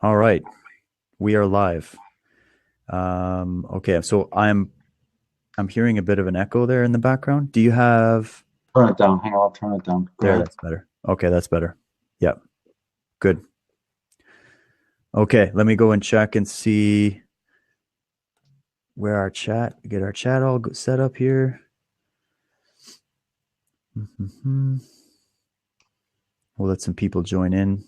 All right, we are live. Okay, so I'm hearing a bit of an echo there in the background. Do you have Turn it down. Hang on, I'll turn it down. Go there? ahead. That's better. Okay, that's better. Yep, good. Okay, let me go and check and see where get our chat all set up here. Mm-hmm. We'll let some people join in.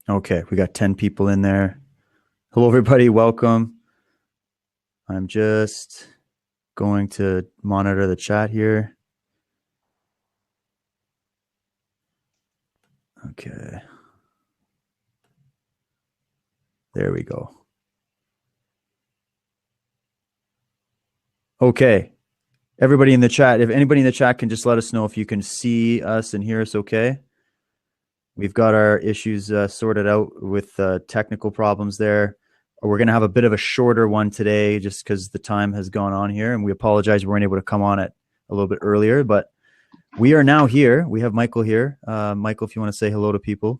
Okay, we got 10 people in there. Hello, everybody. Welcome. I'm just going to monitor the chat here. Okay. There we go. Okay. Everybody in the chat, if anybody in the chat can just let us know if you can see us and hear us okay. We've got our issues sorted out with technical problems there. We're going to have a bit of a shorter one today just because the time has gone on here, and we apologize we weren't able to come on it a little bit earlier, but we are now here. We have Michael here. Michael, if you want to say hello to people.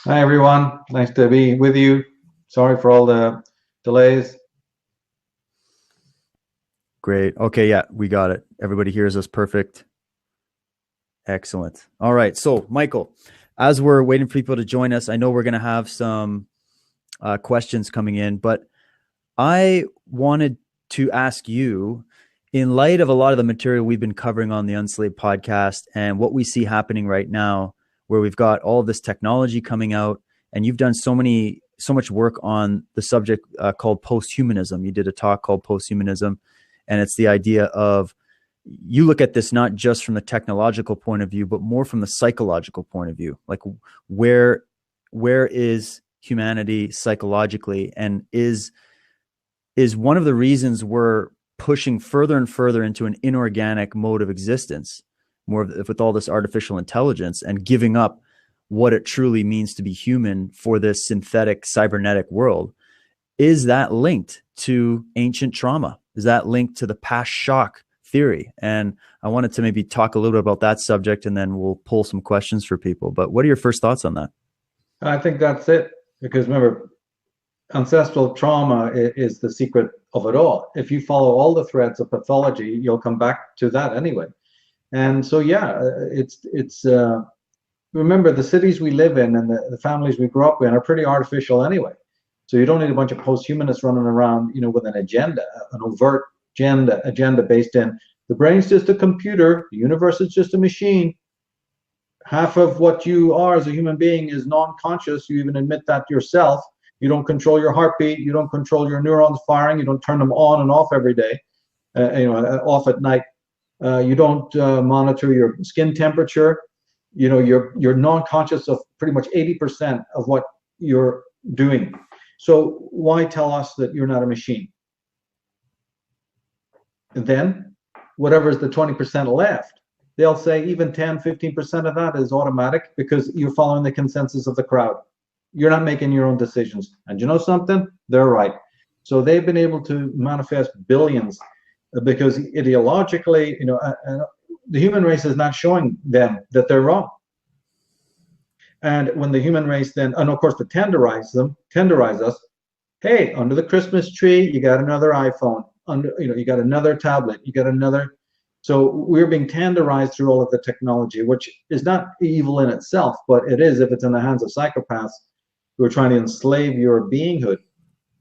Hi, everyone. Nice to be with you. Sorry for all the delays. Great. Okay, yeah, we got it. Everybody hears us perfect. Excellent. All right. So, Michael, as we're waiting for people to join us, I know we're going to have some questions coming in, but I wanted to ask you, in light of a lot of the material we've been covering on the Unslaved podcast and what we see happening right now, where we've got all this technology coming out, and you've done so much work on the subject called posthumanism. You did a talk called Posthumanism, and it's the idea of you look at this not just from the technological point of view, but more from the psychological point of view. Like where is humanity psychologically, and is one of the reasons we're pushing further and further into an inorganic mode of existence, more with all this artificial intelligence, and giving up what it truly means to be human for this synthetic cybernetic world. Is that linked to ancient trauma? Is that linked to the past shock theory? And I wanted to maybe talk a little bit about that subject, and then we'll pull some questions for people. But what are your first thoughts on that? I think that's it. Because remember, ancestral trauma is the secret of it all. If you follow all the threads of pathology, you'll come back to that anyway. And so, yeah, it's remember, the cities we live in and the families we grew up in are pretty artificial anyway. So you don't need a bunch of posthumanists running around, with an agenda, an overt agenda based in the brain's just a computer, the universe is just a machine. Half of what you are as a human being is non-conscious. You even admit that yourself. You don't control your heartbeat. You don't control your neurons firing. You don't turn them on and off every day. Off at night. You don't monitor your skin temperature. You're non-conscious of pretty much 80% of what you're doing. So why tell us that you're not a machine? And then whatever is the 20% left, they'll say even 10-15% of that is automatic because you're following the consensus of the crowd. You're not making your own decisions. And you know something? They're right. So they've been able to manifest billions because ideologically, the human race is not showing them that they're wrong. And when the human race then, and of course, to tenderize us, hey, under the Christmas tree, you got another iPhone. You got another tablet. You got another. So we're being tenderized through all of the technology, which is not evil in itself, but it is if it's in the hands of psychopaths who are trying to enslave your beinghood.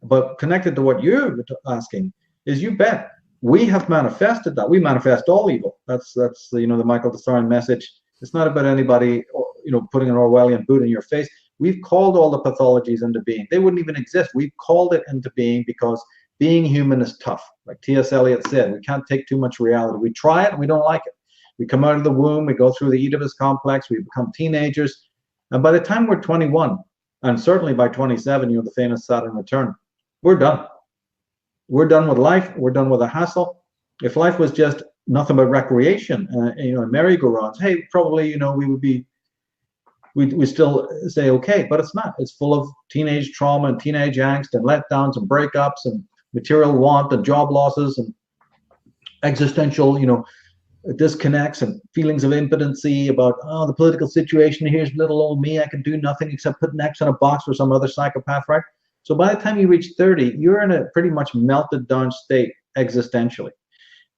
But connected to what you're asking is, you bet we have manifested that. We manifest all evil. That's the Michael Tsarion message. It's not about anybody putting an Orwellian boot in your face. We've called all the pathologies into being. They wouldn't even exist. We've called it into being because being human is tough. Like T.S. Eliot said, we can't take too much reality. We try it and we don't like it. We come out of the womb, we go through the Oedipus complex, we become teenagers. And by the time we're 21, and certainly by 27, the famous Saturn return, we're done. We're done with life. We're done with the hassle. If life was just nothing but recreation, merry-go-rounds, hey, probably, we would be we still say okay, but it's not. It's full of teenage trauma and teenage angst and letdowns and breakups and material want and job losses and existential, disconnects and feelings of impotency about, oh, the political situation. Here's little old me. I can do nothing except put an X in a box for some other psychopath, right? So by the time you reach 30, you're in a pretty much melted down state existentially.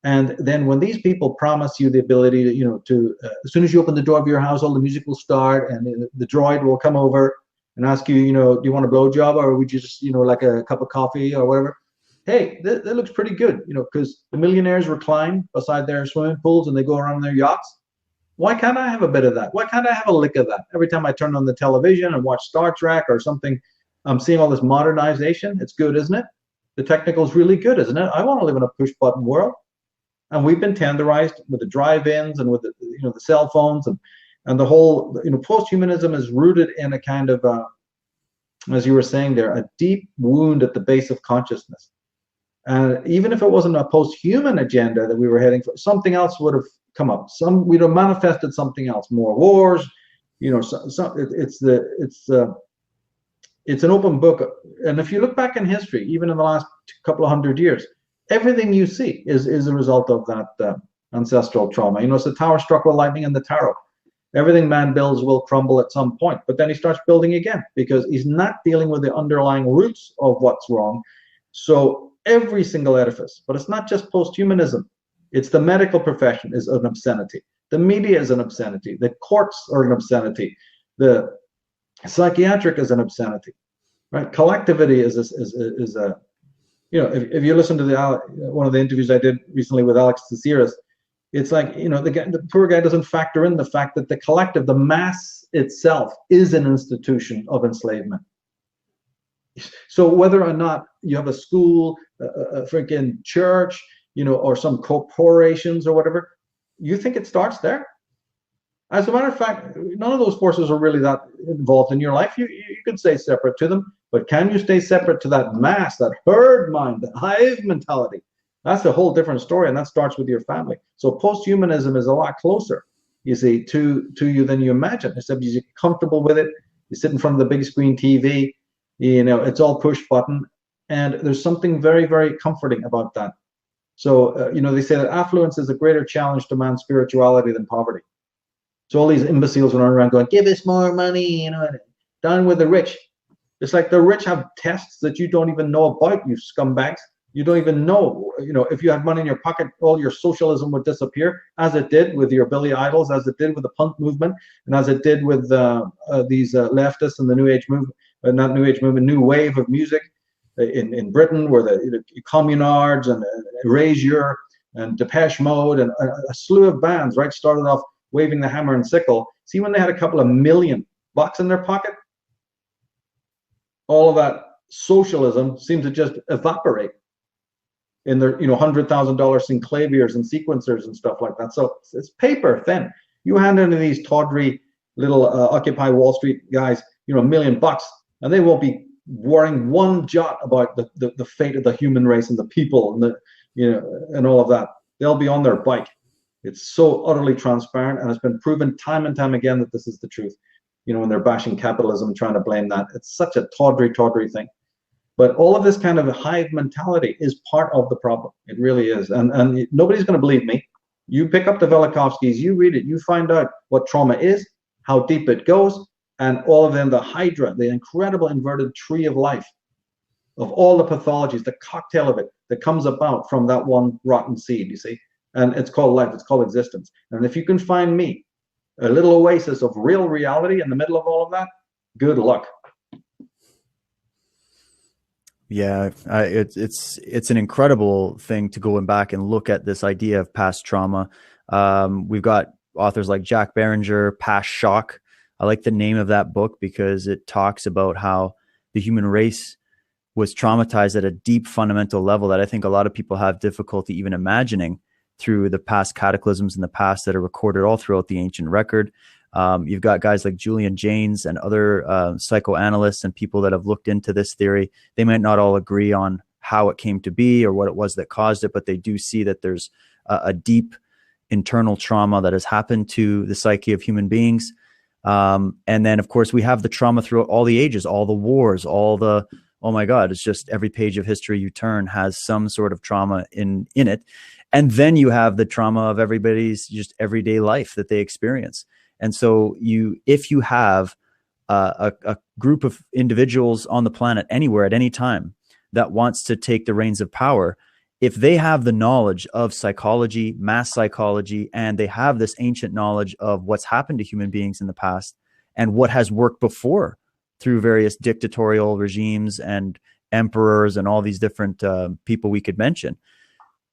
And then when these people promise you the ability to as soon as you open the door of your house, all the music will start and the droid will come over and ask you, do you want a blowjob, or would you just, like a cup of coffee or whatever? Hey, that looks pretty good, because the millionaires recline beside their swimming pools and they go around their yachts. Why can't I have a bit of that? Why can't I have a lick of that? Every time I turn on the television and watch Star Trek or something, I'm seeing all this modernization. It's good, isn't it? The technical is really good, isn't it? I want to live in a push-button world. And we've been tenderized with the drive-ins and with the cell phones and the whole, posthumanism is rooted in a kind of, as you were saying there, a deep wound at the base of consciousness. And even if it wasn't a post-human agenda that we were heading for, something else would have come up. We'd have manifested something else, more wars. It's an open book. And if you look back in history, even in the last couple of hundred years, everything you see is a result of that ancestral trauma. It's the tower struck with lightning in the tarot. Everything man builds will crumble at some point, but then he starts building again because he's not dealing with the underlying roots of what's wrong. So every single edifice, but it's not just posthumanism. It's the medical profession is an obscenity. The media is an obscenity. The courts are an obscenity. The psychiatric is an obscenity, right? Collectivity is a if you listen to one of the interviews I did recently with Alex Tsarion, it's like, the poor guy doesn't factor in the fact that the collective, the mass itself, is an institution of enslavement. So whether or not you have a school, a freaking church, or some corporations or whatever, you think it starts there? As a matter of fact, none of those forces are really that involved in your life. You could stay separate to them, but can you stay separate to that mass, that herd mind, that hive mentality? That's a whole different story, and that starts with your family. So posthumanism is a lot closer, you see, to you than you imagine. Except you're comfortable with it. You sit in front of the big screen TV. It's all push button, and there's something very, very comforting about that. So they say that affluence is a greater challenge to man's spirituality than poverty. So all these imbeciles run around going, give us more money, down with the rich. It's like the rich have tests that you don't even know about, you scumbags. You don't even know, if you had money in your pocket, all your socialism would disappear, as it did with your Billy Idols, as it did with the punk movement, and as it did with these leftists and the New Age movement, not New Age movement, new wave of music in Britain, where the Communards and Erasure and Depeche Mode and a slew of bands, right, started off waving the hammer and sickle. See, when they had a couple of $1 million in their pocket, all of that socialism seemed to just evaporate in their $100,000 synclaviers and sequencers and stuff like that. So it's paper thin. You hand into these tawdry little Occupy Wall Street guys, $1 million, and they won't be worrying one jot about the fate of the human race and the people and and all of that. They'll be on their bike. It's so utterly transparent, and it's been proven time and time again that this is the truth. When they're bashing capitalism, trying to blame that, it's such a tawdry thing. But all of this kind of hive mentality is part of the problem. It really is. And nobody's going to believe me. You pick up the Velikovskys, you read it, you find out what trauma is, how deep it goes, and all of them, the hydra, the incredible inverted tree of life, of all the pathologies, the cocktail of it that comes about from that one rotten seed, you see. And it's called life, it's called existence. And if you can find me, a little oasis of real reality in the middle of all of that, good luck. Yeah, it's an incredible thing to go back and look at this idea of past trauma. We've got authors like Jack Barringer, Past Shock. I like the name of that book because it talks about how the human race was traumatized at a deep fundamental level that I think a lot of people have difficulty even imagining through the past cataclysms in the past that are recorded all throughout the ancient record. You've got guys like Julian Jaynes and other psychoanalysts and people that have looked into this theory. They might not all agree on how it came to be or what it was that caused it, but they do see that there's a deep internal trauma that has happened to the psyche of human beings. And then, of course, we have the trauma throughout all the ages, all the wars, all the, oh my God, it's just every page of history you turn has some sort of trauma in it. And then you have the trauma of everybody's just everyday life that they experience. And so if you have a group of individuals on the planet anywhere at any time that wants to take the reins of power, if they have the knowledge of psychology, mass psychology, and they have this ancient knowledge of what's happened to human beings in the past and what has worked before through various dictatorial regimes and emperors and all these different people we could mention,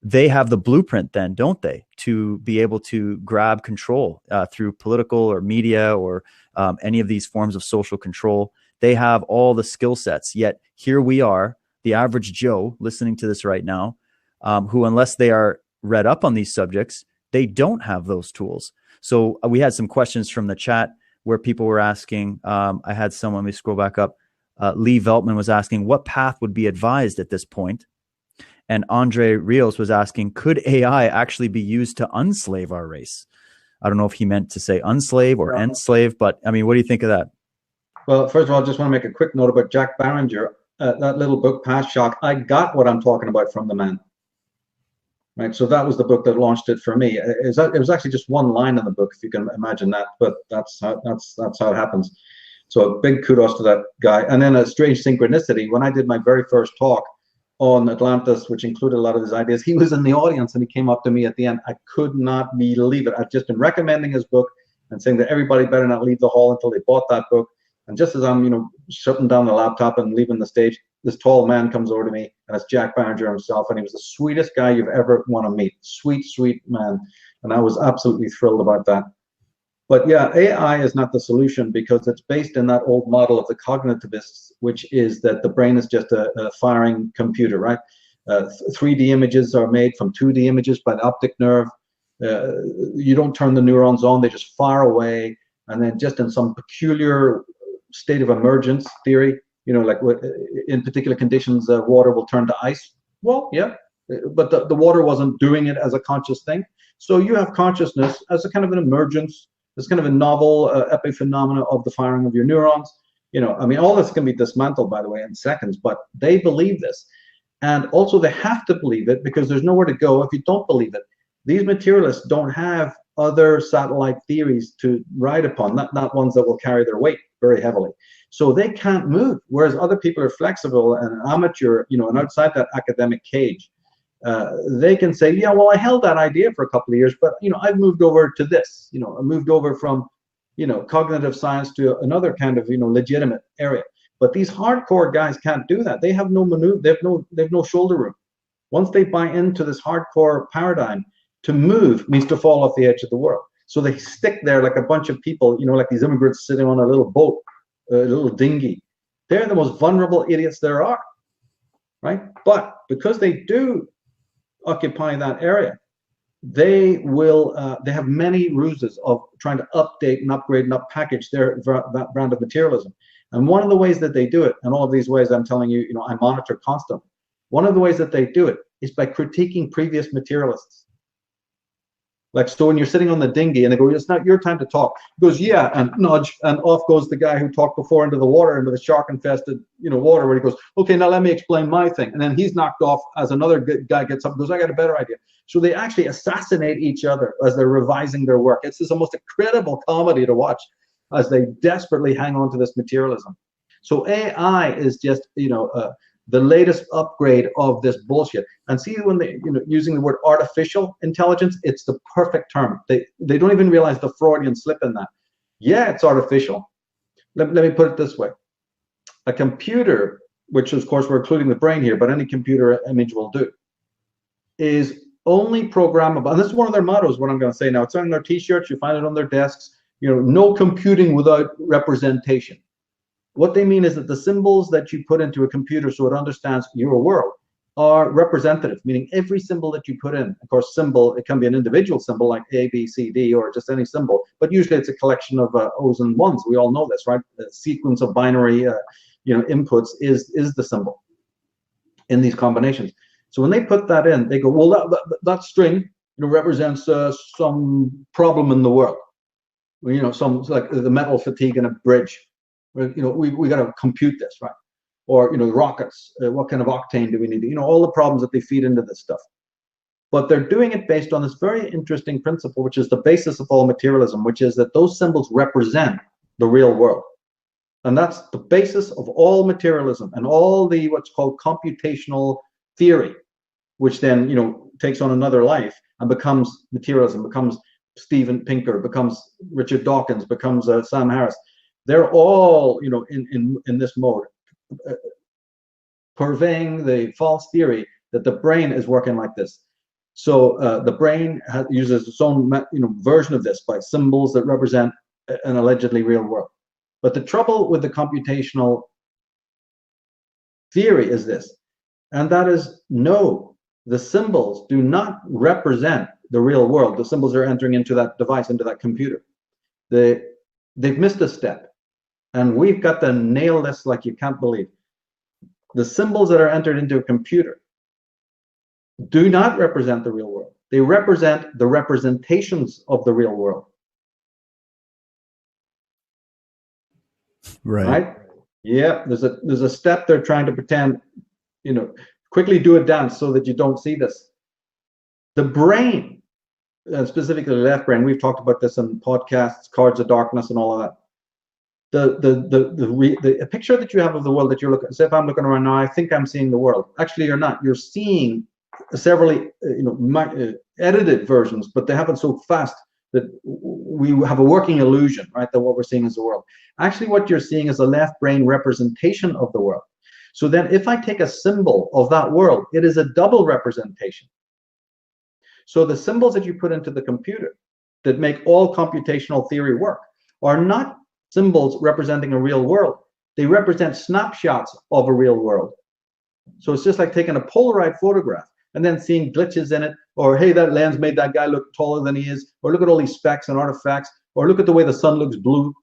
they have the blueprint then, don't they, to be able to grab control through political or media or any of these forms of social control. They have all the skill sets. Yet here we are, the average Joe listening to this right now, who, unless they are read up on these subjects, they don't have those tools. So we had some questions from the chat where people were asking, I had someone, let me scroll back up. Lee Veltman was asking, what path would be advised at this point? And Andre Rios was asking, could AI actually be used to unslave our race? I don't know if he meant to say unslave or enslave, but I mean, what do you think of that? Well, first of all, I just want to make a quick note about Jack Barringer. That little book, Past Shock, I got what I'm talking about from the man. Right, so that was the book that launched it for me. It was actually just one line in the book, if you can imagine that, but that's how it happens. So big kudos to that guy. And then a strange synchronicity, when I did my very first talk on Atlantis, which included a lot of his ideas, he was in the audience and he came up to me at the end. I could not believe it. I've just been recommending his book and saying that everybody better not leave the hall until they bought that book. And just as I'm, shutting down the laptop and leaving the stage, this tall man comes over to me, and it's Jack Barringer himself, and he was the sweetest guy you've ever want to meet. Sweet, sweet man. And I was absolutely thrilled about that. But yeah, AI is not the solution because it's based in that old model of the cognitivists, which is that the brain is just a firing computer, right? 3D images are made from 2D images by the optic nerve. You don't turn the neurons on, they just fire away. And then just in some peculiar state of emergence theory, like in particular conditions, water will turn to ice. Well, yeah, but the water wasn't doing it as a conscious thing. So you have consciousness as a kind of an emergence, this kind of a novel epiphenomena of the firing of your neurons. All this can be dismantled, by the way, in seconds, but they believe this. And also they have to believe it because there's nowhere to go if you don't believe it. These materialists don't have other satellite theories to ride upon, not ones that will carry their weight very heavily. So they can't move, whereas other people are flexible and amateur, and outside that academic cage. They can say, yeah, well, I held that idea for a couple of years, but, I've moved over to this, I moved over from, cognitive science to another kind of, legitimate area. But these hardcore guys can't do that. They have no maneuver, they have no shoulder room. Once they buy into this hardcore paradigm, to move means to fall off the edge of the world. So they stick there like a bunch of people, like these immigrants sitting on a little boat, a little dinghy. They're the most vulnerable idiots there are, right? But because they do occupy that area, they have many ruses of trying to update and upgrade and uppackage that brand of materialism. And one of the ways that they do it, and all of these ways I'm telling you, I monitor constantly. One of the ways that they do it is by critiquing previous materialists. Like, so when you're sitting on the dinghy and they go, it's not your time to talk. He goes, yeah, and nudge, and off goes the guy who talked before into the water, into the shark-infested, water, where he goes, okay, now let me explain my thing. And then he's knocked off as another guy gets up and goes, I got a better idea. So they actually assassinate each other as they're revising their work. It's just almost incredible comedy to watch as they desperately hang on to this materialism. So AI is just, the latest upgrade of this bullshit. And see, when they, using the word artificial intelligence, it's the perfect term. They don't even realize the Freudian slip in that. Yeah, it's artificial. Let me put it this way. A computer, which of course we're including the brain here, but any computer image will do, is only programmable. And this is one of their mottos, what I'm going to say now. It's on their t-shirts, you find it on their desks, no computing without representation. What they mean is that the symbols that you put into a computer so it understands your world are representative, meaning every symbol that you put in, of course, symbol, it can be an individual symbol like A, B, C, D, or just any symbol, but usually it's a collection of O's and ones. We all know this, right? The sequence of binary, inputs is the symbol in these combinations. So when they put that in, they go, well, that string represents some problem in the world. some like the metal fatigue in a bridge. We got to compute this, right? Or rockets. What kind of octane do we need? All the problems that they feed into this stuff. But they're doing it based on this very interesting principle, which is the basis of all materialism, which is that those symbols represent the real world. And that's the basis of all materialism and all the what's called computational theory, which then takes on another life and becomes materialism, becomes Steven Pinker, becomes Richard Dawkins, becomes Sam Harris. They're all in this mode, purveying the false theory that the brain is working like this. So the brain uses its own version of this by symbols that represent an allegedly real world. But the trouble with the computational theory is this, and that is, no, the symbols do not represent the real world. The symbols are entering into that device, into that computer. They've missed a step, and we've got to nail this like you can't believe. The symbols that are entered into a computer do not represent the real world. They represent the representations of the real world. Right? Yeah, there's a step they're trying to pretend, quickly do a dance so that you don't see this. The brain, specifically the left brain, we've talked about this in podcasts, Cards of Darkness and all of that. The picture that you have of the world that you're looking, say if I'm looking around now, I think I'm seeing the world. Actually, you're not. You're seeing several edited versions, but they happen so fast that we have a working illusion, right, that what we're seeing is the world. Actually, what you're seeing is a left brain representation of the world. So then if I take a symbol of that world, it is a double representation. So the symbols that you put into the computer that make all computational theory work are not symbols representing a real world. They represent snapshots of a real world. So it's just like taking a Polaroid photograph and then seeing glitches in it, or hey, that lens made that guy look taller than he is, or look at all these specks and artifacts, or look at the way the sun looks blue.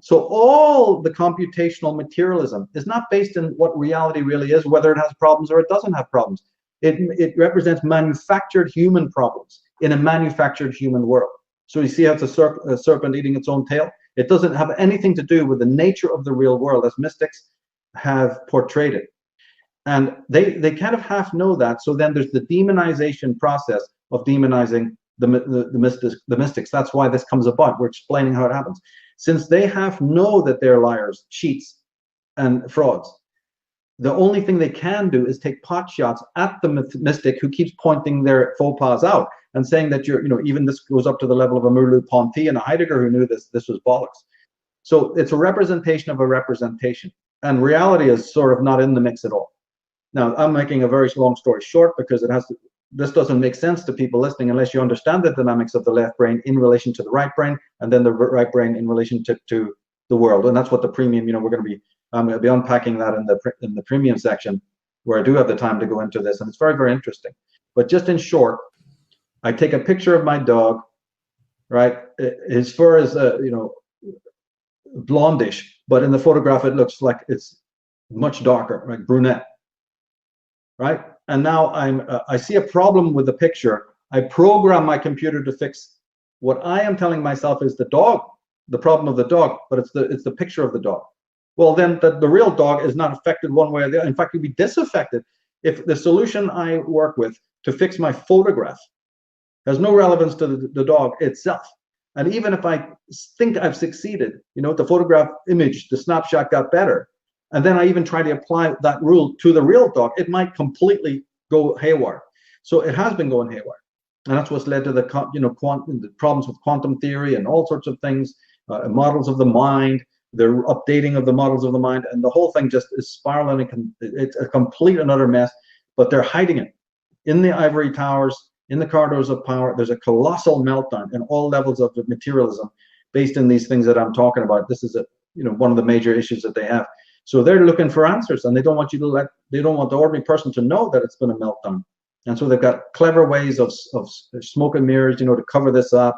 So all the computational materialism is not based in what reality really is, whether it has problems or it doesn't have problems. It represents manufactured human problems in a manufactured human world. So you see how it's a serpent eating its own tail? It doesn't have anything to do with the nature of the real world as mystics have portrayed it. And they kind of half know that. So then there's the demonization process of demonizing the mystics. That's why this comes about. We're explaining how it happens. Since they half know that they're liars, cheats, and frauds, the only thing they can do is take pot shots at the mystic who keeps pointing their faux pas out and saying that even this goes up to the level of a Merleau-Ponty and a Heidegger who knew this was bollocks. So it's a representation of a representation, and reality is sort of not in the mix at all. Now, I'm making a very long story short because this doesn't make sense to people listening unless you understand the dynamics of the left brain in relation to the right brain, and then the right brain in relationship to the world. And that's what the premium, I'm going to be unpacking that in the premium section, where I do have the time to go into this, and it's very, very interesting. But just in short, I take a picture of my dog, right? His fur is, blondish, but in the photograph it looks like it's much darker, like brunette. Right? And now I see a problem with the picture. I program my computer to fix what I am telling myself is the dog, the problem of the dog, but it's the picture of the dog. Well, then the real dog is not affected one way or the other. In fact, it'd be disaffected if the solution I work with to fix my photograph has no relevance to the dog itself. And even if I think I've succeeded, the photograph image, the snapshot got better, and then I even try to apply that rule to the real dog, it might completely go haywire. So it has been going haywire, and that's what's led to the problems with quantum theory and all sorts of things, models of the mind, the updating of the models of the mind, and the whole thing just is spiraling. It's a complete and utter mess. But they're hiding it in the ivory towers, in the corridors of power. There's a colossal meltdown in all levels of materialism, based in these things that I'm talking about. This is one of the major issues that they have. So they're looking for answers, and they don't want they don't want the ordinary person to know that it's been a meltdown. And so they've got clever ways of smoke and mirrors, to cover this up.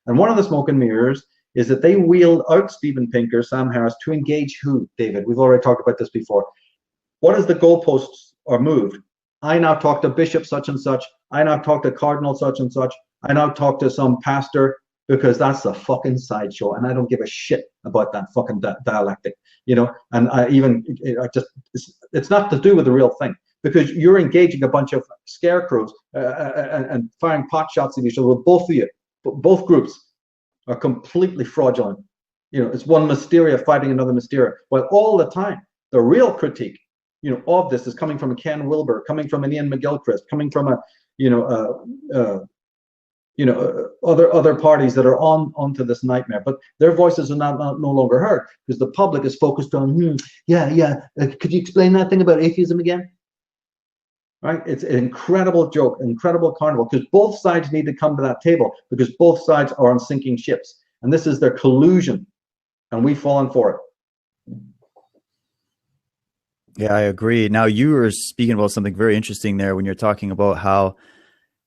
And one of the smoke and mirrors is that they wheeled out Steven Pinker, Sam Harris, to engage who, David? We've already talked about this before. What is the goalposts are moved? I now talk to Bishop such and such. I now talk to Cardinal such and such. I now talk to some pastor. because that's a fucking sideshow, and I don't give a shit about that fucking dialectic, you know. And it's not to do with the real thing, because you're engaging a bunch of scarecrows and firing pot shots at each other. With both of you, both groups are completely fraudulent. You know, it's one Mysteria fighting another Mysteria. But all the time, the real critique, you know, of this is coming from a Ken Wilber, coming from an Ian McGilchrist, coming from a, other parties that are onto this nightmare. But their voices are no longer heard, because the public is focused on, could you explain that thing about atheism again? Right? It's an incredible joke, incredible carnival, because both sides need to come to that table, because both sides are on sinking ships. And this is their collusion, and we've fallen for it. Yeah, I agree. Now, you were speaking about something very interesting there when you're talking about how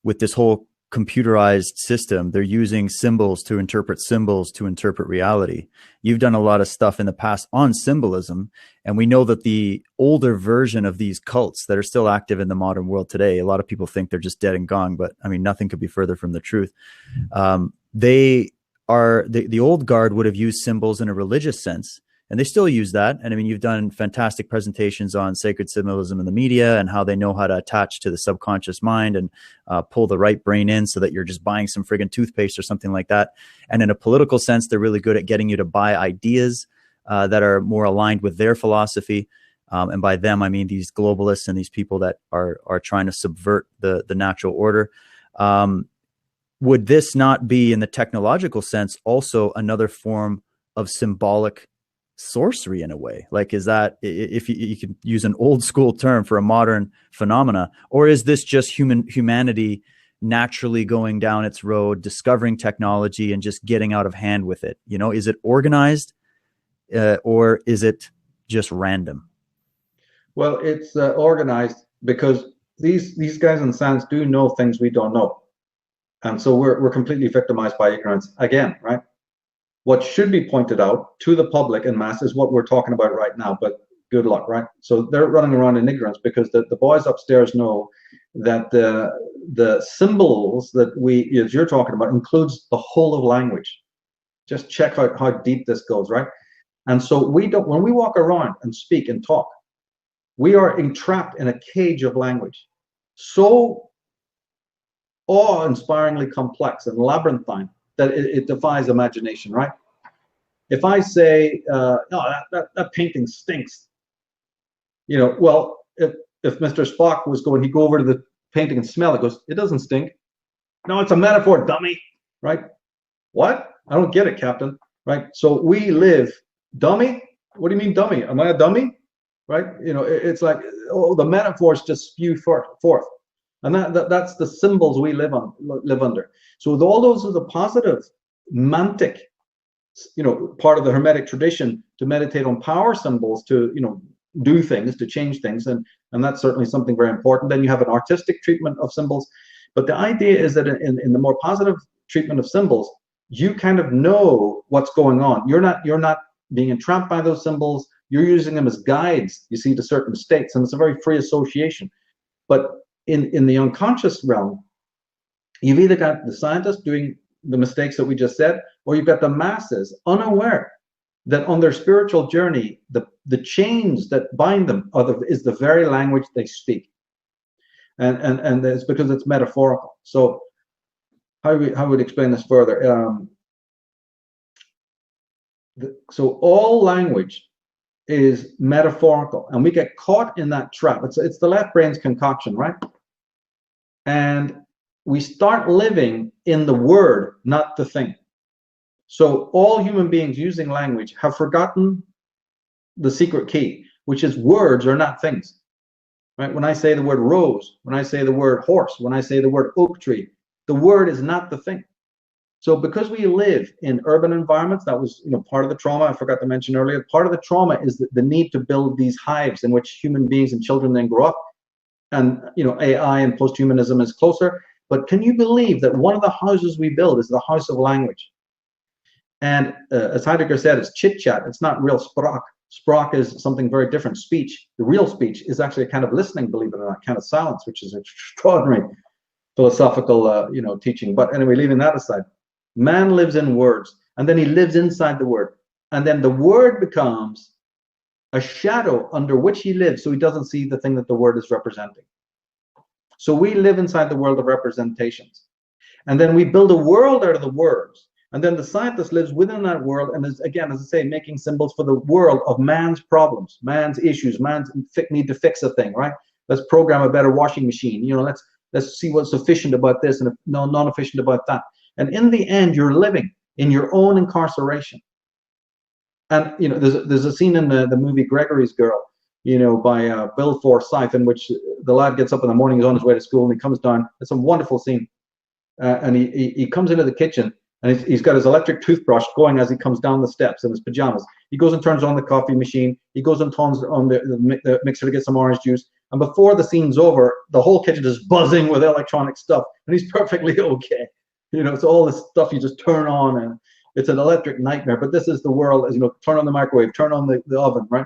with this whole computerized system, they're using symbols to interpret reality. You've done a lot of stuff in the past on symbolism, and we know that the older version of these cults that are still active in the modern world today, a lot of people think they're just dead and gone, but I mean, nothing could be further from the truth. The old guard would have used symbols in a religious sense, and they still use that. And I mean, you've done fantastic presentations on sacred symbolism in the media and how they know how to attach to the subconscious mind and pull the right brain in so that you're just buying some friggin' toothpaste or something like that. And in a political sense, they're really good at getting you to buy ideas that are more aligned with their philosophy. And by them, I mean these globalists and these people that are trying to subvert the natural order. Would this not be, in the technological sense, also another form of symbolic sorcery in a way? Like, is that, if you can use an old school term for a modern phenomena, or is this just humanity naturally going down its road, discovering technology and just getting out of hand with it? You know, is it organized or is it just random? Well, it's organized, because these guys in science do know things we don't know. And so we're completely victimized by ignorance again, right? What should be pointed out to the public en masse is what we're talking about right now, but good luck, right? So they're running around in ignorance, because the boys upstairs know that the symbols that as you're talking about, includes the whole of language. Just check out how deep this goes, right? And so when we walk around and speak and talk, we are entrapped in a cage of language, so awe-inspiringly complex and labyrinthine that it defies imagination, right? If I say, no, that painting stinks, you know, well, if Mr. Spock was going, he'd go over to the painting and smell it, goes, it doesn't stink. No, it's a metaphor, dummy, right? What? I don't get it, Captain, right? So we live, dummy? What do you mean, dummy? Am I a dummy? Right? You know, it's like, oh, the metaphors just spew forth. And that's the symbols we live under. So all those are the positive mantic, you know, part of the Hermetic tradition, to meditate on power symbols, to, you know, do things, to change things, and that's certainly something very important. Then you have an artistic treatment of symbols, but the idea is that in the more positive treatment of symbols, you kind of know what's going on. You're not being entrapped by those symbols. You're using them as guides, you see, to certain states, and it's a very free association. But in the unconscious realm, you've either got the scientists doing the mistakes that we just said, or you've got the masses unaware that on their spiritual journey, the chains that bind them is the very language they speak, and it's because it's metaphorical. So how would explain this further? So all language is metaphorical, and we get caught in that trap. It's the left brain's concoction, right? And we start living in the word, not the thing. So all human beings using language have forgotten the secret key, which is words are not things, right? When I say the word rose, when I say the word horse, when I say the word oak tree, the word is not the thing. So because we live in urban environments, that was, you know, part of the trauma I forgot to mention earlier. Part of the trauma is the need to build these hives in which human beings and children then grow up. And, you know, AI and posthumanism is closer. But can you believe that one of the houses we build is the house of language? And as Heidegger said, it's chit-chat. It's not real sprach. Sprach is something very different. Speech, the real speech, is actually a kind of listening, believe it or not, kind of silence, which is extraordinary philosophical, you know, teaching. But anyway, leaving that aside, Man lives in words, and then he lives inside the word. And then the word becomes a shadow under which he lives, so he doesn't see the thing that the word is representing. So we live inside the world of representations. And then we build a world out of the words. And then the scientist lives within that world and is, again, as I say, making symbols for the world of man's problems, man's issues, man's need to fix a thing, right? Let's program a better washing machine. You know, let's see what's efficient about this and non-efficient about that. And in the end, you're living in your own incarceration. And you know, there's a scene in the movie Gregory's Girl, you know, by Bill Forsyth, in which the lad gets up in the morning, he's on his way to school, and he comes down. It's a wonderful scene, and he comes into the kitchen, and he's got his electric toothbrush going as he comes down the steps in his pajamas. He goes and turns on the coffee machine. He goes and turns on the mixer to get some orange juice. And before the scene's over, the whole kitchen is buzzing with electronic stuff, and he's perfectly okay. You know, it's all this stuff you just turn on, and it's an electric nightmare. But this is the world, as you know, turn on the microwave, turn on the oven, right?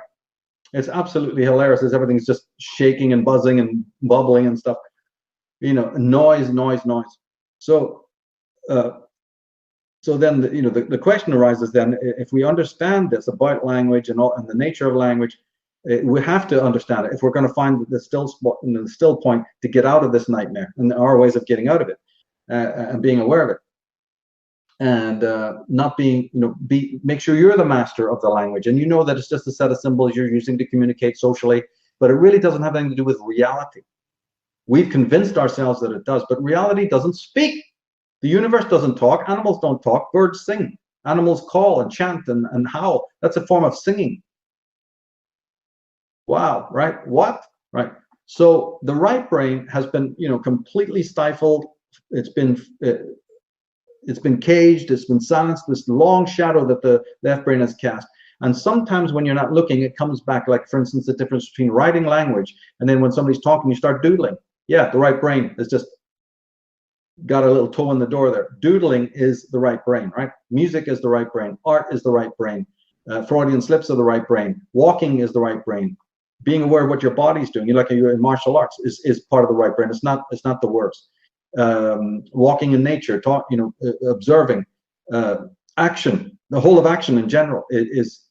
It's absolutely hilarious as everything's just shaking and buzzing and bubbling and stuff. You know, noise. So, so then the question arises then, if we understand this about language and the nature of language, we have to understand it if we're going to find the still point to get out of this nightmare, and there are ways of getting out of it and being aware of it. And not being, make sure you're the master of the language, and you know that it's just a set of symbols you're using to communicate socially, but it really doesn't have anything to do with reality. We've convinced ourselves that it does, but reality doesn't speak. The universe doesn't talk. Animals don't talk. Birds sing. Animals call and chant and howl. That's a form of singing. Wow, right? What? Right. So the right brain has been, completely stifled. It's been caged, it's been silenced, this long shadow that the left brain has cast. And sometimes when you're not looking, it comes back, like, for instance, the difference between writing language and then when somebody's talking, you start doodling. Yeah, the right brain has just got a little toe in the door there. Doodling is the right brain, right? Music is the right brain. Art is the right brain. Freudian slips are the right brain. Walking is the right brain. Being aware of what your body's doing, you're in martial arts, is part of the right brain. It's not the words. Walking in nature, observing, action, the whole of action in general is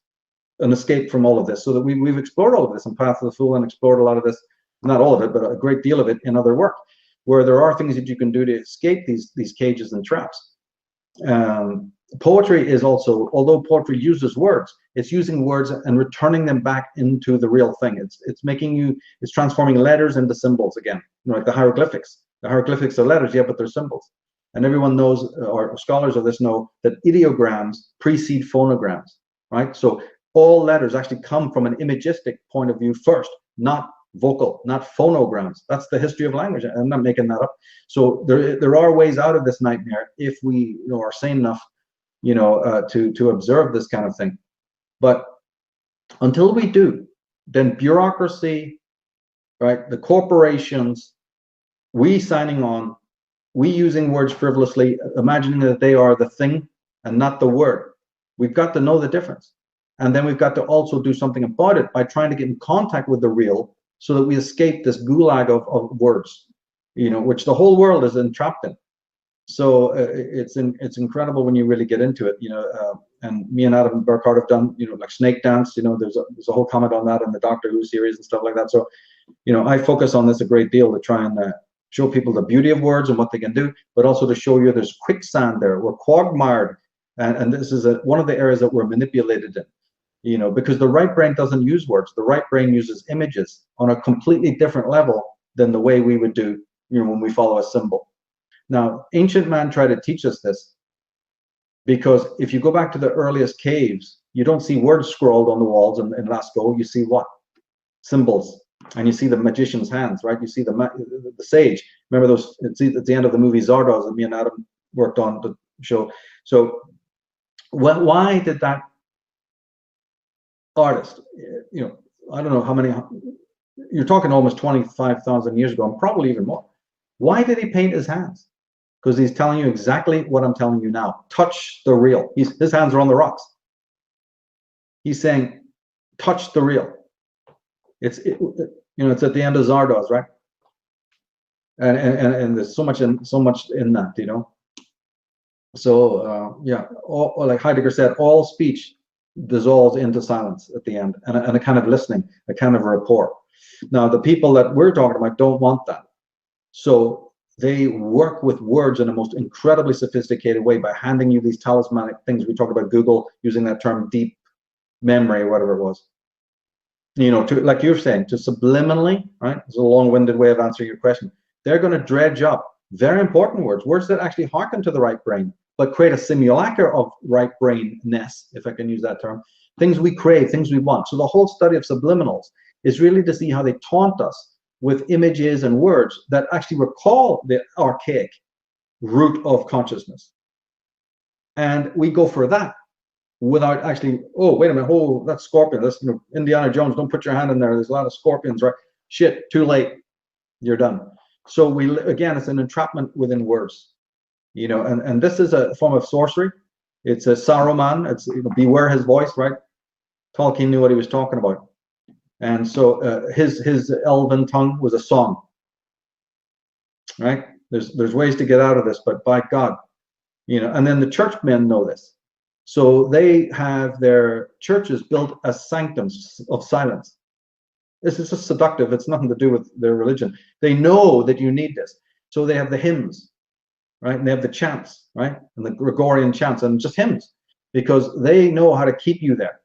an escape from all of this. So that we've explored all of this in Path of the Fool, and explored a lot of this, not all of it, but a great deal of it in other work, where there are things that you can do to escape these cages and traps. Poetry is also, although poetry uses words, it's using words and returning them back into the real thing. It's transforming letters into symbols again, like the hieroglyphics. The hieroglyphics are letters, yeah, but they're symbols. And everyone knows, or scholars of this know, that ideograms precede phonograms, right? So all letters actually come from an imagistic point of view first, not vocal, not phonograms. That's the history of language. I'm not making that up. So there are ways out of this nightmare if we are sane enough, to observe this kind of thing. But until we do, then bureaucracy, right, the corporations, we signing on, we using words frivolously, imagining that they are the thing and not the word. We've got to know the difference. And then we've got to also do something about it by trying to get in contact with the real, so that we escape this gulag of words, which the whole world is entrapped in. So it's incredible when you really get into it, and me and Adam Burkhardt have done, like Snake Dance, there's a whole comment on that in the Doctor Who series and stuff like that. So, I focus on this a great deal to try and show people the beauty of words and what they can do, but also to show you there's quicksand there. We're quagmired, and this is one of the areas that we're manipulated in, because the right brain doesn't use words. The right brain uses images on a completely different level than the way we would do, when we follow a symbol. Now, ancient man tried to teach us this, because if you go back to the earliest caves, you don't see words scrawled on the walls in Lascaux. You see what? Symbols. And you see the magician's hands, right? You see the sage. Remember those? It's at the end of the movie Zardoz that me and Adam worked on the show. So, why did that artist? I don't know how many. You're talking almost 25,000 years ago, and probably even more. Why did he paint his hands? Because he's telling you exactly what I'm telling you now. Touch the real. His hands are on the rocks. He's saying, touch the real. It's at the end of Zardoz, right? And there's so much in that, So yeah, like Heidegger said, all speech dissolves into silence at the end, and a kind of listening, a kind of rapport. Now, the people that we're talking about don't want that. So they work with words in a most incredibly sophisticated way by handing you these talismanic things. We talk about Google using that term deep memory, or whatever it was. To, like you're saying, to subliminally, right? It's a long-winded way of answering your question. They're going to dredge up very important words, words that actually hearken to the right brain, but create a simulacra of right brainness, if I can use that term. Things we crave, things we want. So the whole study of subliminals is really to see how they taunt us with images and words that actually recall the archaic root of consciousness. And we go for that without actually, oh, wait a minute, oh, that's scorpion. That's Indiana Jones. Don't put your hand in there. There's a lot of scorpions, right? Shit, too late. You're done. So again, it's an entrapment within words, and this is a form of sorcery. It's a Saruman. It's beware his voice, right? Tolkien knew what he was talking about, and so his elven tongue was a song, right? There's ways to get out of this, but by God, and then the churchmen know this. So they have their churches built as sanctums of silence. This is just seductive. It's nothing to do with their religion. They know that you need this. So they have the hymns, right? And they have the chants, right? And the Gregorian chants and just hymns, because they know how to keep you there.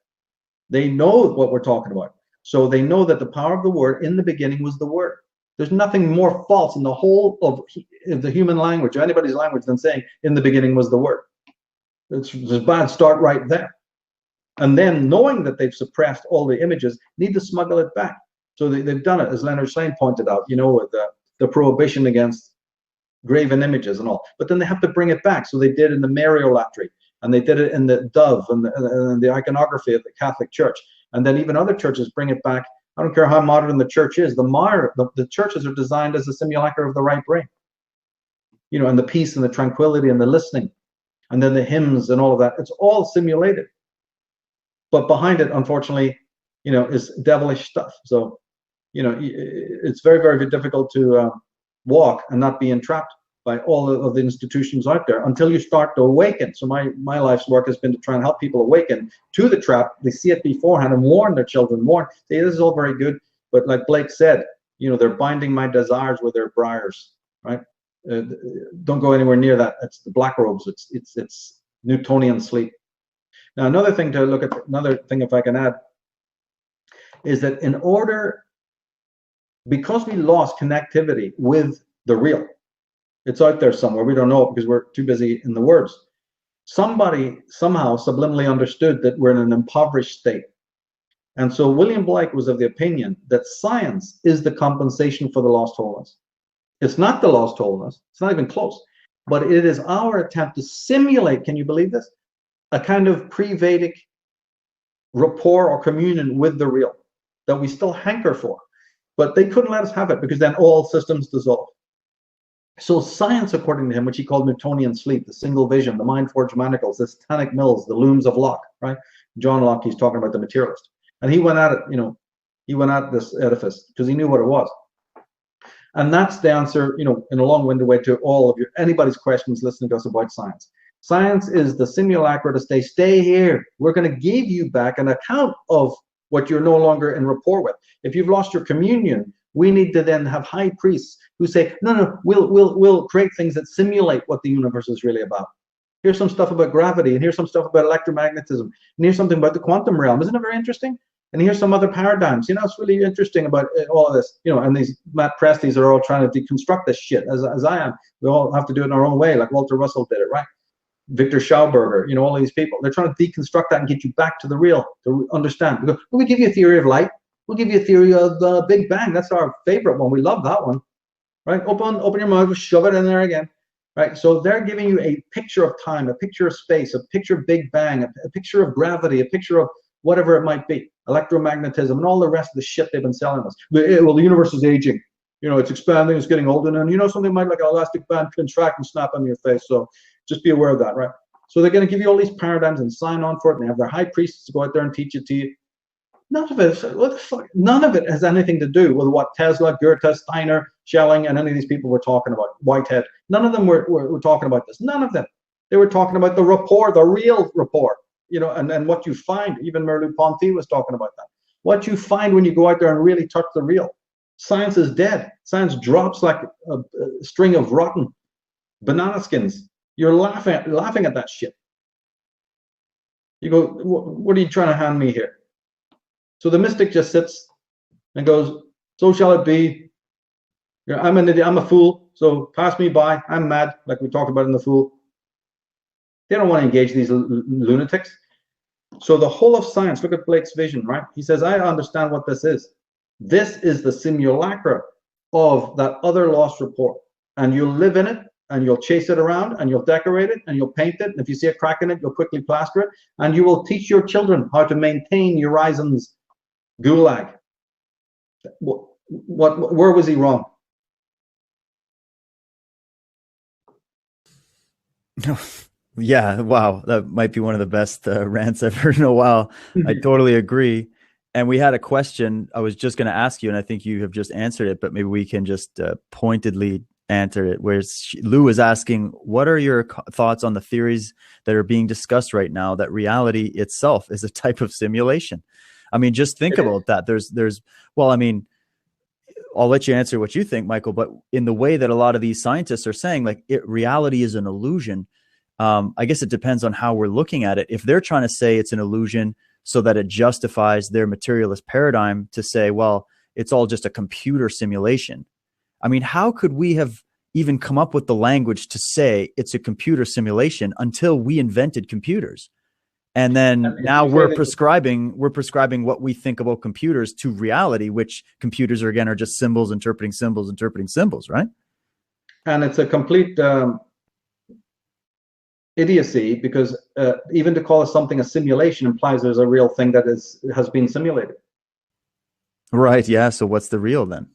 They know what we're talking about. So they know that the power of the word, in the beginning was the word. There's nothing more false in the whole of the human language, or anybody's language, than saying in the beginning was the word. It's a bad start right there. And then knowing that they've suppressed all the images, need to smuggle it back. So they've done it, as Leonard Shlain pointed out, with the prohibition against graven images and all. But then they have to bring it back. So they did in the Mariolatry, and they did it in the dove and the iconography of the Catholic Church. And then even other churches bring it back. I don't care how modern the church is. The churches are designed as a simulacra of the right brain. And the peace and the tranquility and the listening. And then the hymns and all of that. It's all simulated. But behind it, unfortunately, is devilish stuff. So, it's very, very difficult to walk and not be entrapped by all of the institutions out there until you start to awaken. So my life's work has been to try and help people awaken to the trap. They see it beforehand and warn their children, say, this is all very good. But like Blake said, they're binding my desires with their briars, right? Don't go anywhere near that. It's the black robes. It's Newtonian sleep. Now, another thing if I can add, is that because we lost connectivity with the real, it's out there somewhere. We don't know it because we're too busy in the words. Somebody somehow subliminally understood that we're in an impoverished state. And so William Blake was of the opinion that science is the compensation for the lost wholeness. It's not the lost wholeness. It's not even close. But it is our attempt to simulate, can you believe this? A kind of pre-Vedic rapport or communion with the real that we still hanker for. But they couldn't let us have it, because then all systems dissolve. So science, according to him, which he called Newtonian sleep, the single vision, the mind-forged manacles, the satanic mills, the looms of Locke, right? John Locke, he's talking about the materialist. And he went at it, he went at this edifice because he knew what it was. And that's the answer, in a long-winded way, to all of anybody's questions listening to us about science. Science is the simulacra to stay here. We're going to give you back an account of what you're no longer in rapport with. If you've lost your communion, we need to then have high priests who say, no, we'll create things that simulate what the universe is really about. Here's some stuff about gravity, and here's some stuff about electromagnetism, and here's something about the quantum realm. Isn't it very interesting? And here's some other paradigms. It's really interesting about all of this. And these Matt Presties are all trying to deconstruct this shit, as I am. We all have to do it in our own way, like Walter Russell did it, right? Victor Schauberger, all of these people. They're trying to deconstruct that and get you back to the real, to understand. We give you a theory of light. We'll give you a theory of the Big Bang. That's our favorite one. We love that one, right? Open your mouth, shove it in there again, right? So they're giving you a picture of time, a picture of space, a picture of Big Bang, a picture of gravity, a picture of whatever it might be, electromagnetism, and all the rest of the shit they've been selling us. Well, the universe is aging. It's expanding, it's getting older, and something might like an elastic band contract and snap on your face. So just be aware of that, right? So they're going to give you all these paradigms and sign on for it, and they have their high priests to go out there and teach it to you. None of it has anything to do with what Tesla, Goethe, Steiner, Schelling, and any of these people were talking about. Whitehead. None of them were talking about this. None of them. They were talking about the rapport, the real rapport, and what you find. Even Merleau-Ponty was talking about that. What you find when you go out there and really touch the real. Science is dead. Science drops like a string of rotten banana skins. You're laughing at that shit. You go, what are you trying to hand me here? So the mystic just sits and goes, so shall it be. I'm an idiot, I'm a fool, so pass me by. I'm mad, like we talked about in The Fool. They don't want to engage these lunatics. So the whole of science, look at Blake's vision, right? He says, I understand what this is. This is the simulacra of that other lost report. And you'll live in it, and you'll chase it around, and you'll decorate it, and you'll paint it. And if you see a crack in it, you'll quickly plaster it. And you will teach your children how to maintain Urizen's gulag. Where was he wrong? Yeah, wow, that might be one of the best rants I've heard in a while. I totally agree. And we had a question I was just going to ask you, and I think you have just answered it, but maybe we can just pointedly answer it. Where Lou is asking, what are your thoughts on the theories that are being discussed right now that reality itself is a type of simulation? I mean, just think about that. Well, I mean, I'll let you answer what you think, Michael, but in the way that a lot of these scientists are saying, like, reality is an illusion. I guess it depends on how we're looking at it. If they're trying to say it's an illusion so that it justifies their materialist paradigm to say, well, it's all just a computer simulation. I mean, how could we have even come up with the language to say it's a computer simulation until we invented computers? And then now we're prescribing what we think about computers to reality, which computers are just symbols interpreting symbols, right? And it's a complete idiocy, because even to call something a simulation implies there's a real thing that has been simulated. Right. Yeah. So what's the real then?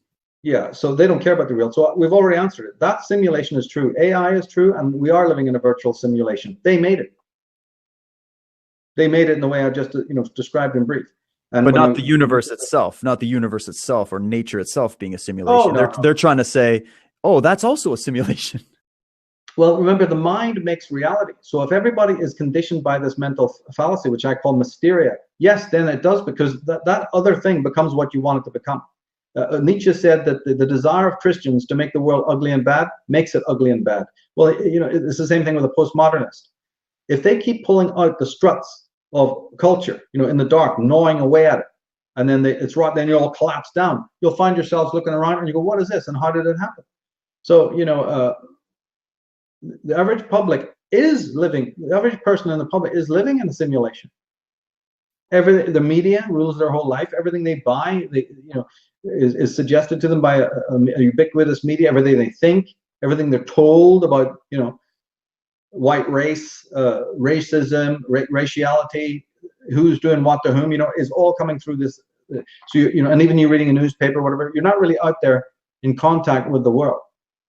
Yeah. So they don't care about the real. So we've already answered it. That simulation is true. AI is true, and we are living in a virtual simulation. They made it. They made it in the way I just described in brief. And but not the universe itself, or nature itself being a simulation. Oh, no. They're trying to say, oh, that's also a simulation. Well, remember, the mind makes reality. So if everybody is conditioned by this mental fallacy, which I call mysteria, yes, then it does, because that other thing becomes what you want it to become. Nietzsche said that the desire of Christians to make the world ugly and bad makes it ugly and bad. Well, it's the same thing with a postmodernist. If they keep pulling out the struts of culture, in the dark, gnawing away at it, and then it's right, then you all collapse down, you'll find yourselves looking around and you go, what is this? And how did it happen? So, the average public is living, the average person in the public is living in a simulation. The media rules their whole life. Everything they buy, is suggested to them by a ubiquitous media. Everything they think, everything they're told about, white race, racism, raciality, who's doing what to whom, is all coming through this. So, and even you reading a newspaper, whatever, you're not really out there in contact with the world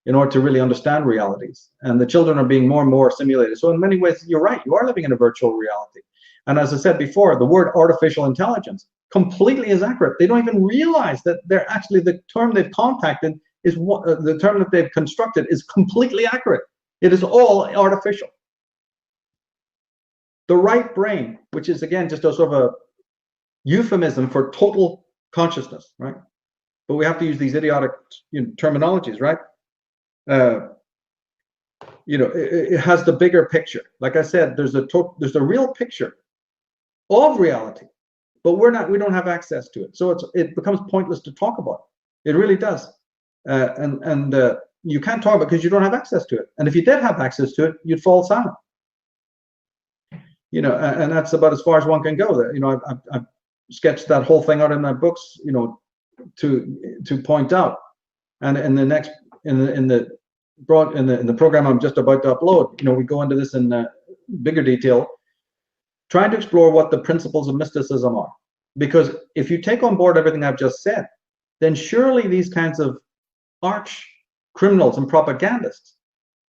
in order to really understand realities. And the children are being more and more simulated. So in many ways, you're right, you are living in a virtual reality. And as I said before, the word artificial intelligence completely is accurate. They don't even realize that they're actually, the term they've contacted is the term that they've constructed is completely accurate. It is all artificial. The right brain, which is again just a sort of a euphemism for total consciousness, right? But we have to use these idiotic terminologies, right? It has the bigger picture. Like I said, there's a real picture of reality, but we don't have access to it. So it becomes pointless to talk about it. It really does. And you can't talk about it because you don't have access to it. And if you did have access to it, you'd fall silent. And that's about as far as one can go. I've sketched that whole thing out in my books, to point out. And in the program I'm just about to upload, we go into this in bigger detail, trying to explore what the principles of mysticism are. Because if you take on board everything I've just said, then surely these kinds of arch criminals and propagandists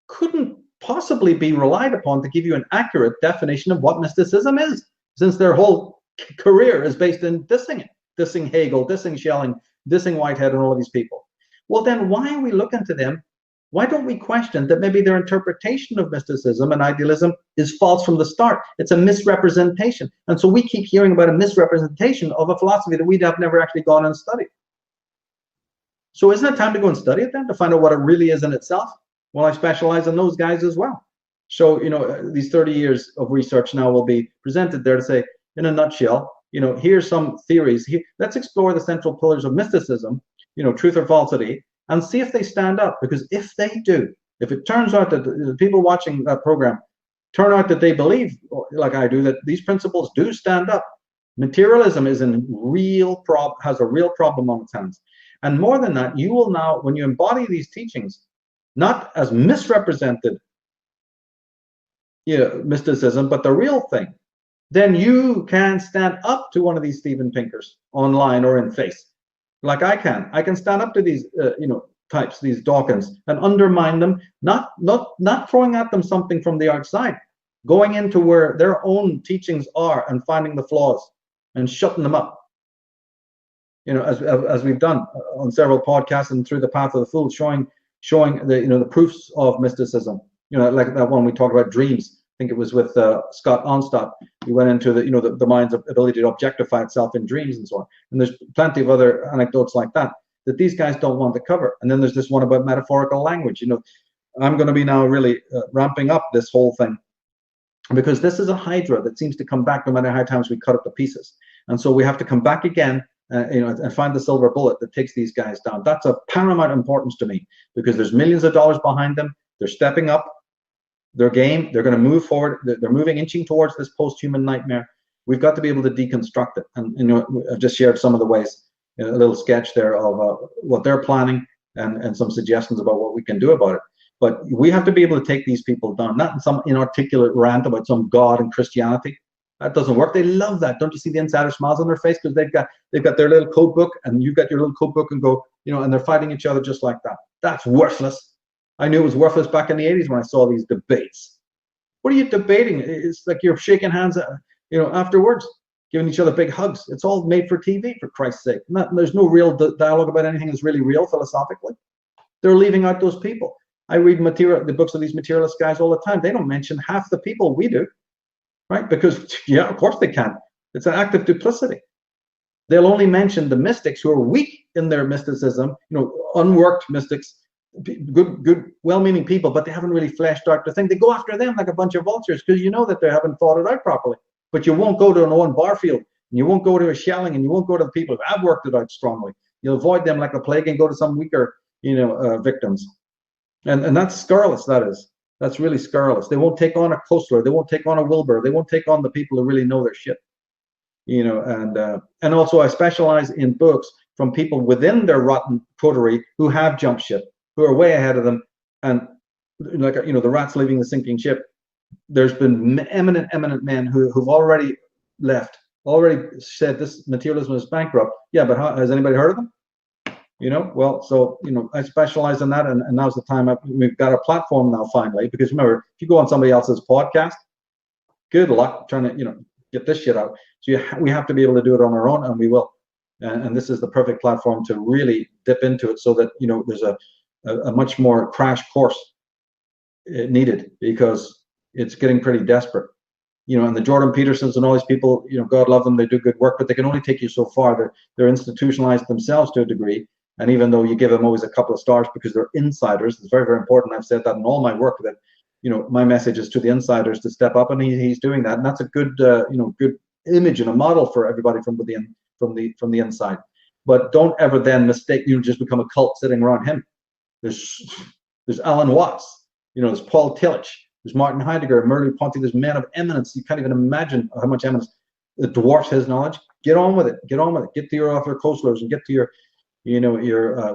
couldn't possibly be relied upon to give you an accurate definition of what mysticism is, since their whole career is based in dissing it, dissing Hegel, dissing Schelling, dissing Whitehead, and all of these people. Well, then why are we looking to them Why don't we question that maybe their interpretation of mysticism and idealism is false from the start? It's a misrepresentation. And so we keep hearing about a misrepresentation of a philosophy that we have never actually gone and studied. So isn't it time to go and study it then, to find out what it really is in itself? Well, I specialize in those guys as well. So, these 30 years of research now will be presented there to say, in a nutshell, here's some theories. Let's explore the central pillars of mysticism, truth or falsity, and see if they stand up. Because if they do, if it turns out that the people watching that program turn out that they believe, like I do, that these principles do stand up, materialism is has a real problem on its hands. And more than that, you will now, when you embody these teachings, not as misrepresented mysticism, but the real thing, then you can stand up to one of these Steven Pinkers online or in face. Like I can stand up to these, types, these Dawkins, and undermine them, not throwing at them something from the outside, going into where their own teachings are and finding the flaws and shutting them up. As we've done on several podcasts and through the Path of the Fool, showing the proofs of mysticism. Like that one we talked about, dreams. I think it was with Scott Onstott. We went into the mind's ability to objectify itself in dreams and so on. And there's plenty of other anecdotes like that these guys don't want to cover. And then there's this one about metaphorical language. I'm going to be now really ramping up this whole thing, because this is a hydra that seems to come back no matter how many times we cut it to pieces. And so we have to come back again, and find the silver bullet that takes these guys down. That's of paramount importance to me, because there's millions of dollars behind them. They're stepping up their game. They're going to move forward. They're moving, inching towards this post-human nightmare. We've got to be able to deconstruct it. And I've just shared some of the ways, a little sketch there of what they're planning, and some suggestions about what we can do about it. But we have to be able to take these people down, not in some inarticulate rant about some God and Christianity. That doesn't work. They love that. Don't you see the insider smiles on their face? Because they've got their little code book, and you've got your little code book, and and they're fighting each other just like that. That's worthless. I knew it was worthless back in the 80s when I saw these debates. What are you debating? It's like you're shaking hands, afterwards, giving each other big hugs. It's all made for TV, for Christ's sake. There's no real dialogue about anything that's really real philosophically. They're leaving out those people. I read the books of these materialist guys all the time. They don't mention half the people we do. Right? Because, yeah, of course they can. It's an act of duplicity. They'll only mention the mystics who are weak in their mysticism, unworked mystics, good, well-meaning people, but they haven't really fleshed out the thing. They go after them like a bunch of vultures, because that they haven't thought it out properly. But you won't go to an Owen Barfield, and you won't go to a Schelling, and you won't go to the people who have worked it out strongly. You'll avoid them like the plague and go to some weaker, victims. And that's scurrilous, that is. That's really scurrilous. They won't take on a Kostler. They won't take on a Wilbur. They won't take on the people who really know their shit. And also I specialize in books from people within their rotten coterie who have jumped ship, who are way ahead of them. And the rats leaving the sinking ship. There's been eminent men who've already left, already said this materialism is bankrupt. Yeah, but has anybody heard of them? I specialize in that, and now's the time. We've got a platform now finally, because remember, if you go on somebody else's podcast, good luck trying to get this shit out. So we have to be able to do it on our own, and we will. And this is the perfect platform to really dip into it, so that there's a much more crash course needed, because it's getting pretty desperate. And the Jordan Petersons and all these people, God love them, they do good work, but they can only take you so far. They're institutionalized themselves to a degree. And even though you give them always a couple of stars because they're insiders, it's very, very important. I've said that in all my work, that my message is to the insiders to step up, and he's doing that, and that's a good good image and a model for everybody from the inside. But don't ever then mistake just become a cult sitting around him. There's Alan Watts, there's Paul Tillich, there's Martin Heidegger, Merleau-Ponty. There's men of eminence. You can't even imagine how much eminence that dwarfs his knowledge. Get on with it. Get to your Arthur Koestlers, and get to your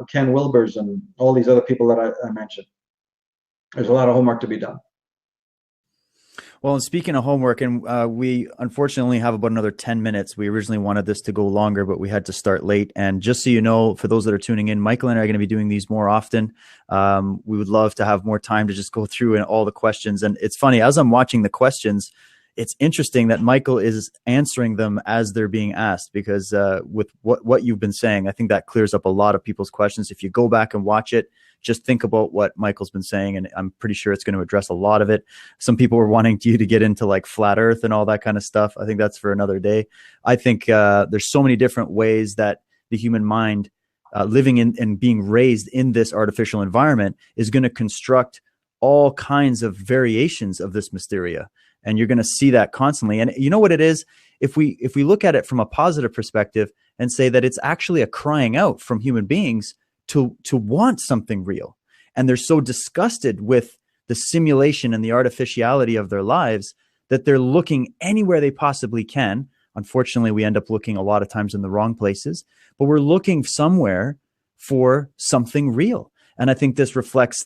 Ken Wilbers and all these other people that I mentioned. There's a lot of homework to be done. Well, and speaking of homework, and we unfortunately have about another 10 minutes. We originally wanted this to go longer, but we had to start late. And just so you know, for those that are tuning in, Michael and I are going to be doing these more often. We would love to have more time to just go through all the questions. And it's funny, as I'm watching the questions, it's interesting that Michael is answering them as they're being asked, because with what you've been saying, I think that clears up a lot of people's questions. If you go back and watch it, just think about what Michael's been saying, and I'm pretty sure it's going to address a lot of it. Some people were wanting you to get into like flat earth and all that kind of stuff. I think that's for another day. I think there's so many different ways that the human mind, living in and being raised in this artificial environment, is going to construct all kinds of variations of this mysteria. And you're going to see that constantly. And you know what it is? If we look at it from a positive perspective and say that it's actually a crying out from human beings to want something real, and they're so disgusted with the simulation and the artificiality of their lives that they're looking anywhere they possibly can. Unfortunately, we end up looking a lot of times in the wrong places, but we're looking somewhere for something real. And I think this reflects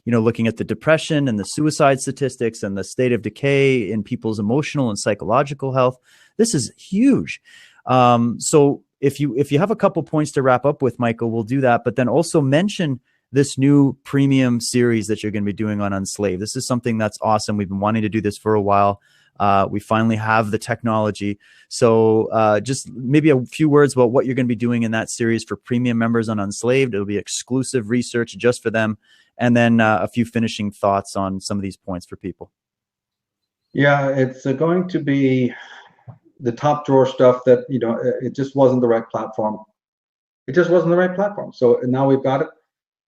looking at the depression and the suicide statistics and the state of decay in people's emotional and psychological health. This is huge. So if you have a couple points to wrap up with, Michael, we'll do that. But then also mention this new premium series that you're going to be doing on Unslaved. This is something that's awesome. We've been wanting to do this for a while. We finally have the technology. So just maybe a few words about what you're going to be doing in that series for premium members on Unslaved. It'll be exclusive research just for them. And then a few finishing thoughts on some of these points for people. Yeah, it's going to be the top drawer stuff that, it just wasn't the right platform. It just wasn't the right platform. So now we've got it.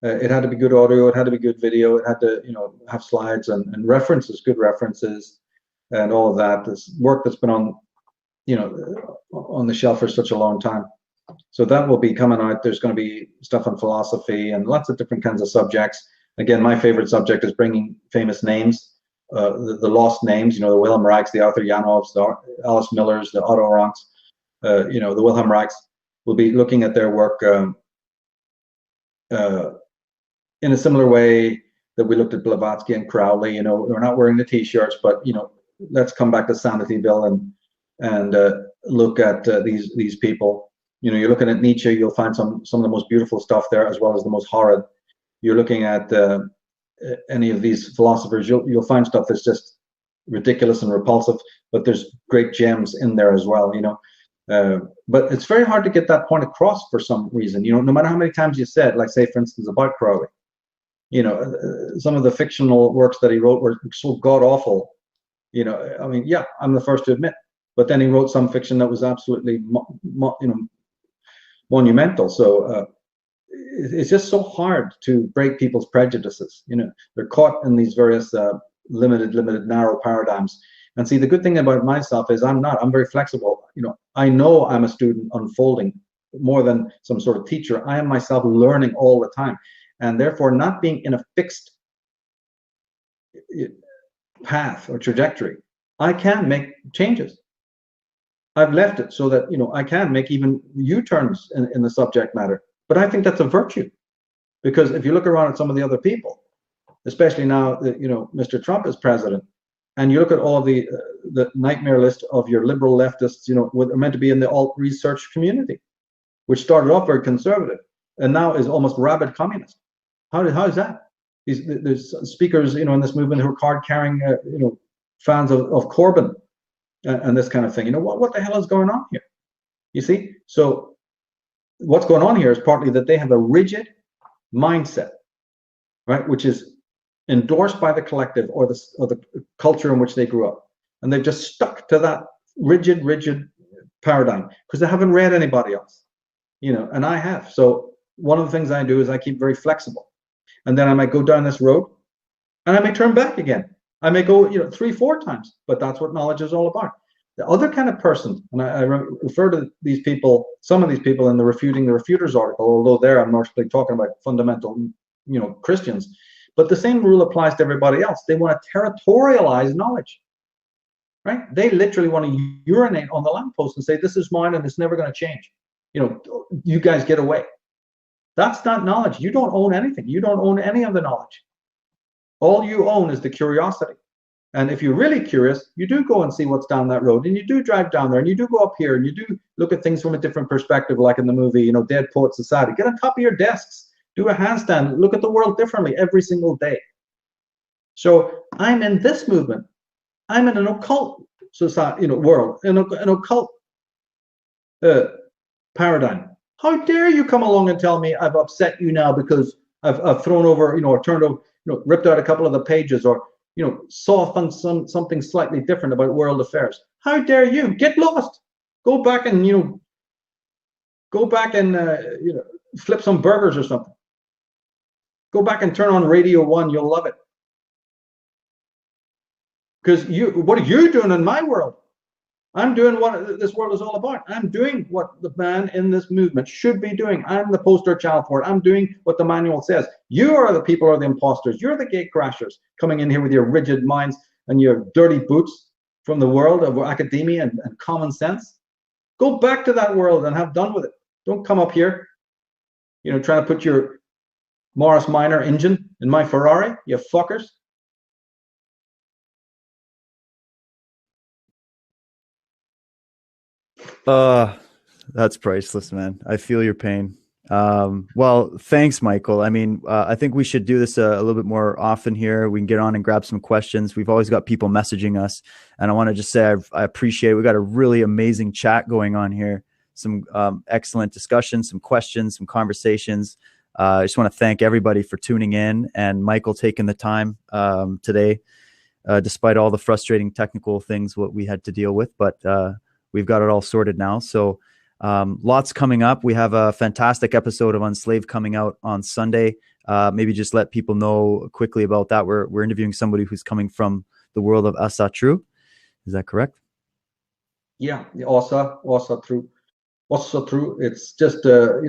It had to be good audio. It had to be good video. It had to, have slides and references, good references, and all of that. This work that's been on the shelf for such a long time. So that will be coming out. There's going to be stuff on philosophy and lots of different kinds of subjects. Again, my favorite subject is bringing famous names, the lost names, the Wilhelm Reichs, the Arthur Janovs, the Alice Millers, the Otto Ranks, the Wilhelm Reichs. We'll be looking at their work in a similar way that we looked at Blavatsky and Crowley. We're not wearing the T-shirts, but let's come back to Sanity Bill and look at these people. You're looking at Nietzsche, you'll find some of the most beautiful stuff there, as well as the most horrid. You're looking at any of these philosophers, you'll find stuff that's just ridiculous and repulsive, but there's great gems in there as well. But it's very hard to get that point across for some reason. No matter how many times you said, like say for instance about Crowley, some of the fictional works that he wrote were so god awful. I'm the first to admit, but then he wrote some fiction that was absolutely monumental. So it's just so hard to break people's prejudices. They're caught in these various limited, narrow paradigms. And see, the good thing about myself is I'm very flexible. I know I'm a student unfolding more than some sort of teacher. I am myself learning all the time, and therefore not being in a fixed path or trajectory, I can make changes. I've left it so that I can make even U-turns in the subject matter. But I think that's a virtue, because if you look around at some of the other people, especially now that Mr. Trump is president, and you look at all the nightmare list of your liberal leftists, what are meant to be in the alt research community, which started off very conservative and now is almost rabid communist. How is that? There's speakers, in this movement who are card-carrying, fans of Corbyn and this kind of thing. What the hell is going on here? You see? So what's going on here is partly that they have a rigid mindset, right, which is endorsed by the collective or the culture in which they grew up, and they've just stuck to that rigid paradigm because they haven't read anybody else, and I have. So one of the things I do is I keep very flexible, and then I might go down this road and I may turn back again. I may go 3-4 times, but that's what knowledge is all about. The other kind of person, and I refer to these people, some of these people, in the Refuting the Refuters article, although there I'm mostly talking about fundamental Christians. But the same rule applies to everybody else. They want to territorialize knowledge, right? They literally want to urinate on the lamppost and say, this is mine and it's never going to change. You guys get away. That's not knowledge. You don't own anything. You don't own any of the knowledge. All you own is the curiosity. And if you're really curious, you do go and see what's down that road, and you do drive down there, and you do go up here, and you do look at things from a different perspective, like in the movie, Dead Poet Society. Get on top of your desks. Do a handstand, look at the world differently every single day. So I'm in this movement. I'm in an occult society, world, an occult paradigm. How dare you come along and tell me I've upset you now because I've thrown over, or turned over, ripped out a couple of the pages, or saw something slightly different about world affairs. How dare you? Get lost. Go back and flip some burgers or something. Go back and turn on Radio 1. You'll love it. Because what are you doing in my world? I'm doing what this world is all about. I'm doing what the man in this movement should be doing. I'm the poster child for it. I'm doing what the manual says. You are the people, are the imposters. You're the gate crashers coming in here with your rigid minds and your dirty boots from the world of academia and common sense. Go back to that world and have done with it. Don't come up here, trying to put your Morris Minor engine in my Ferrari, you fuckers. That's priceless, man. I feel your pain. Well, thanks, Michael. I mean, I think we should do this a little bit more often here. We can get on and grab some questions. We've always got people messaging us, and I want to just say I appreciate it. We got a really amazing chat going on here. Some excellent discussions, some questions, some conversations. I just want to thank everybody for tuning in and Michael taking the time today, despite all the frustrating technical things what we had to deal with. But we've got it all sorted now. So lots coming up. We have a fantastic episode of Unslaved coming out on Sunday. Maybe just let people know quickly about that. We're interviewing somebody who's coming from the world of Asatru. Is that correct? Yeah, the Asatru. It's just a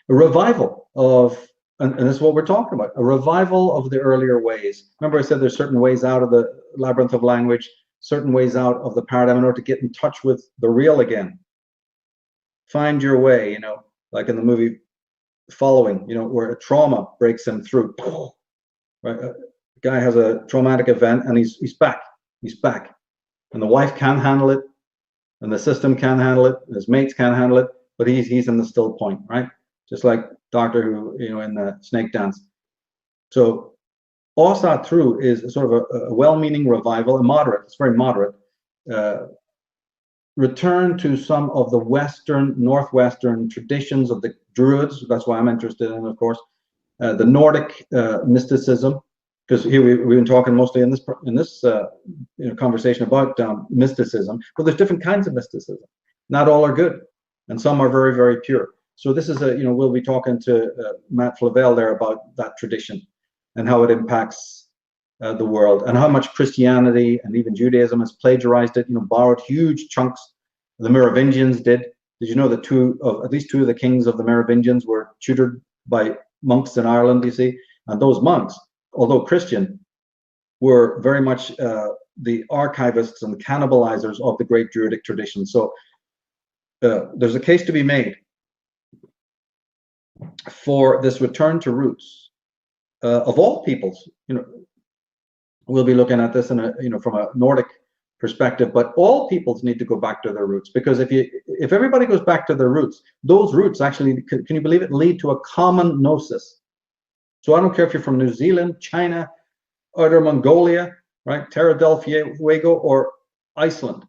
revival of, and this is what we're talking about, a revival of the earlier ways. Remember I said there's certain ways out of the labyrinth of language, certain ways out of the paradigm in order to get in touch with the real again. Find your way, like in the movie Following, where a trauma breaks him through. Right? A guy has a traumatic event and he's back. He's back. And the wife can't handle it, and the system can't handle it, and his mates can't handle it, but he's in the still point, right? Just like Doctor Who, in the Snake Dance. So Asatru is sort of a well-meaning revival, a moderate, it's very moderate, return to some of the northwestern traditions of the Druids. That's why I'm interested in, of course, the Nordic mysticism, because here we've been talking mostly in this conversation about mysticism, but there's different kinds of mysticism. Not all are good, and some are very, very pure. So this is we'll be talking to Matt Flavelle there about that tradition and how it impacts the world, and how much Christianity and even Judaism has plagiarized it, borrowed huge chunks. The Merovingians did. Did you know that at least two of the kings of the Merovingians were tutored by monks in Ireland, you see? And those monks, although Christian, were very much the archivists and cannibalizers of the great Druidic tradition. So there's a case to be made for this return to roots of all peoples. We'll be looking at this from a Nordic perspective, but all peoples need to go back to their roots, because if everybody goes back to their roots, those roots actually, can you believe it, lead to a common gnosis. So I don't care if you're from New Zealand, China, Outer Mongolia, right, Terra del Fuego, or Iceland.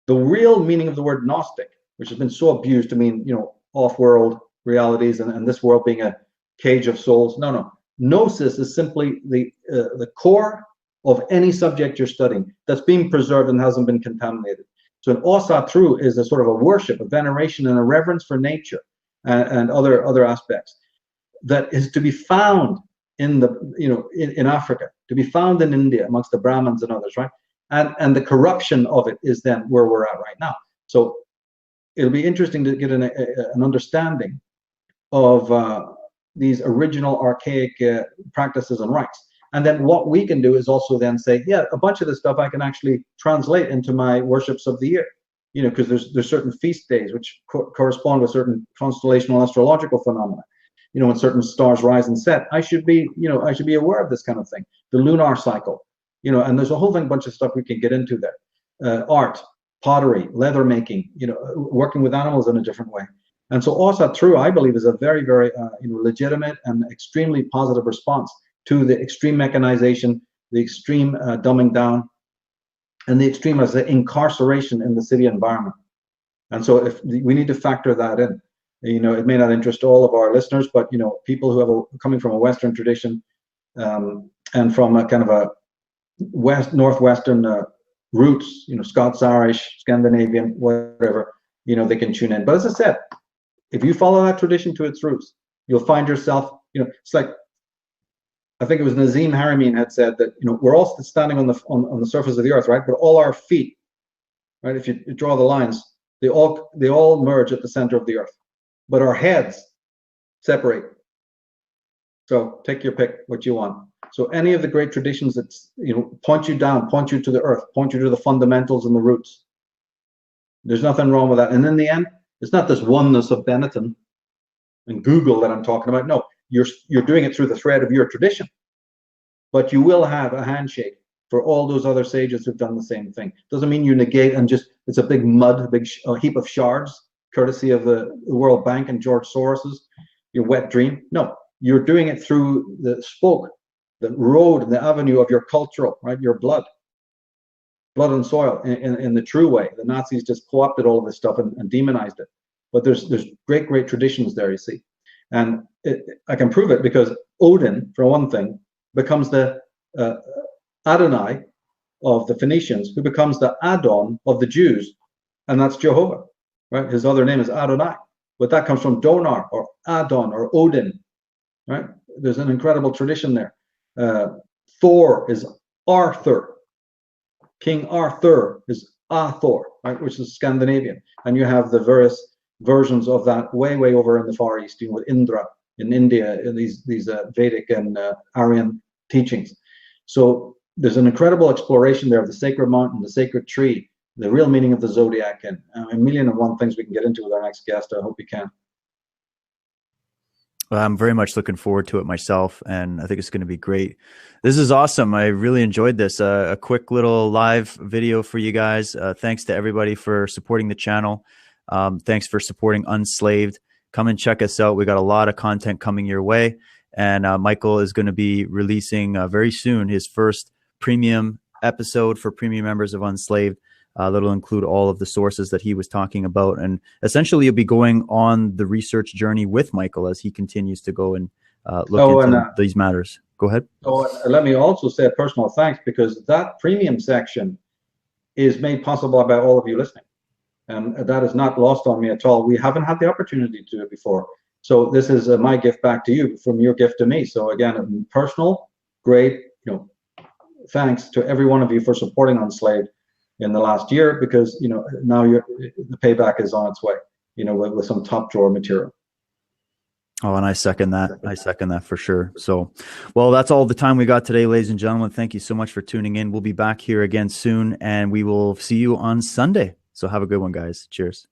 The real meaning of the word Gnostic, which has been so abused to mean off-world realities and this world being a cage of souls. No. Gnosis is simply the core of any subject you're studying that's being preserved and hasn't been contaminated. So an Asatru is a sort of a worship, a veneration, and a reverence for nature and other aspects that is to be found in in Africa, to be found in India amongst the Brahmins and others, right? And the corruption of it is then where we're at right now. So it'll be interesting to get an understanding of these original archaic practices and rites. And then what we can do is also then say, yeah, a bunch of this stuff I can actually translate into my worships of the year, because there's certain feast days which correspond with certain constellational astrological phenomena. When certain stars rise and set, I should be aware of this kind of thing. The lunar cycle, and there's a whole bunch of stuff we can get into there. Art, pottery, leather making, working with animals in a different way. And so Asatru, I believe, is a very, very legitimate and extremely positive response to the extreme mechanization, the extreme dumbing down, and the extreme as the incarceration in the city environment. And so if we need to factor that in. It may not interest all of our listeners, but people who have coming from a Western tradition, and from a kind of a northwestern roots, Scots, Irish, Scandinavian, whatever, they can tune in. But as I said, if you follow that tradition to its roots, you'll find yourself, it's like, I think it was Nazim Haramein had said that, we're all standing on the surface of the earth, right? But all our feet, right? If you draw the lines, they all merge at the center of the earth, but our heads separate. So take your pick, what you want. So any of the great traditions that point you down, point you to the earth, point you to the fundamentals and the roots. There's nothing wrong with that. And in the end, it's not this oneness of Benetton and Google that I'm talking about. No, you're doing it through the thread of your tradition, but you will have a handshake for all those other sages who've done the same thing. Doesn't mean you negate and just it's a big mud, a heap of shards, courtesy of the World Bank and George Soros's your wet dream. No, you're doing it through the spoke, the road, the avenue of your cultural, right? Your blood and soil in the true way. The Nazis just co-opted all of this stuff and demonized it. But there's great traditions there, you see. And I can prove it because Odin, for one thing, becomes the Adonai of the Phoenicians, who becomes the Adon of the Jews, and that's Jehovah, right? His other name is Adonai, but that comes from Donar or Adon or Odin, right? There's an incredible tradition there. Thor is Arthur. King Arthur is Athor, right, which is Scandinavian, and you have the various versions of that way over in the Far East, with Indra in India, in these Vedic and Aryan teachings. So there's an incredible exploration there of the sacred mountain, the sacred tree, the real meaning of the zodiac, and a million and one things we can get into with our next guest. I hope we can. I'm very much looking forward to it myself, and I think it's going to be great. This is awesome. I really enjoyed this. A quick little live video for you guys. Thanks to everybody for supporting the channel. Thanks for supporting Unslaved. Come and check us out. We got a lot of content coming your way, and Michael is going to be releasing very soon his first premium episode for premium members of Unslaved. That'll include all of the sources that he was talking about. And essentially, you'll be going on the research journey with Michael as he continues to go and look into these matters. Go ahead. Oh, let me also say a personal thanks, because that premium section is made possible by all of you listening. And that is not lost on me at all. We haven't had the opportunity to do it before. So this is my gift back to you from your gift to me. So again, personal, great, thanks to every one of you for supporting Unslaved in the last year, because now the payback is on its way, with some top drawer material. Oh, and I second that. I second that for sure. So, well, that's all the time we got today, ladies and gentlemen. Thank you so much for tuning in. We'll be back here again soon, and we will see you on Sunday. So have a good one, guys. Cheers.